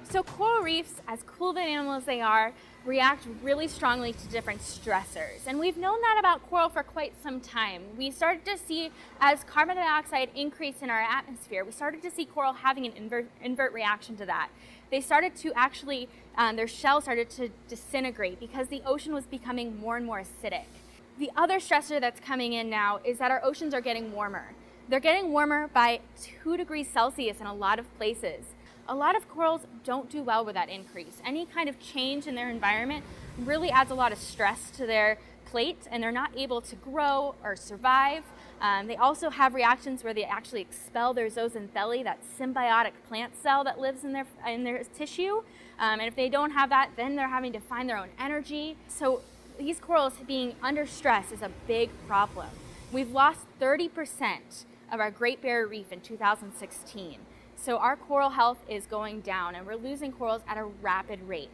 So coral reefs, as cool of an animal as they are, react really strongly to different stressors. And we've known that about coral for quite some time. We started to see, as carbon dioxide increased in our atmosphere, we started to see coral having an invert reaction to that. They started to actually, their shells started to disintegrate because the ocean was becoming more and more acidic. The other stressor that's coming in now is that our oceans are getting warmer. They're getting warmer by 2 degrees Celsius in a lot of places. A lot of corals don't do well with that increase. Any kind of change in their environment really adds a lot of stress to their plate, and they're not able to grow or survive. They also have reactions where they actually expel their zooxanthellae, that symbiotic plant cell that lives in their tissue. And if they don't have that, then they're having to find their own energy. So these corals being under stress is a big problem. We've lost 30% of our Great Barrier Reef in 2016. So our coral health is going down, and we're losing corals at a rapid rate,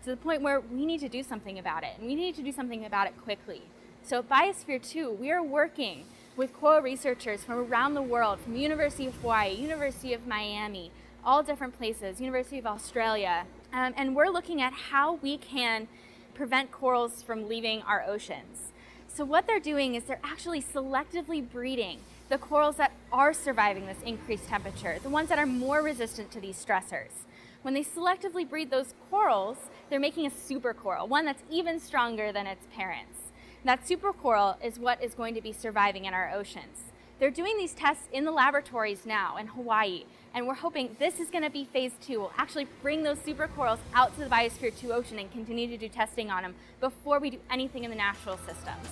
to the point where we need to do something about it, and we need to do something about it quickly. So at Biosphere 2, we are working with coral researchers from around the world, from University of Hawaii, University of Miami, all different places, University of Australia, and we're looking at how we can prevent corals from leaving our oceans. So what they're doing is they're actually selectively breeding the corals that are surviving this increased temperature, the ones that are more resistant to these stressors. When they selectively breed those corals, they're making a supercoral, one that's even stronger than its parents. That supercoral is what is going to be surviving in our oceans. They're doing these tests in the laboratories now in Hawaii, and we're hoping this is going to be phase 2. We'll actually bring those supercorals out to the Biosphere 2 ocean and continue to do testing on them before we do anything in the natural systems.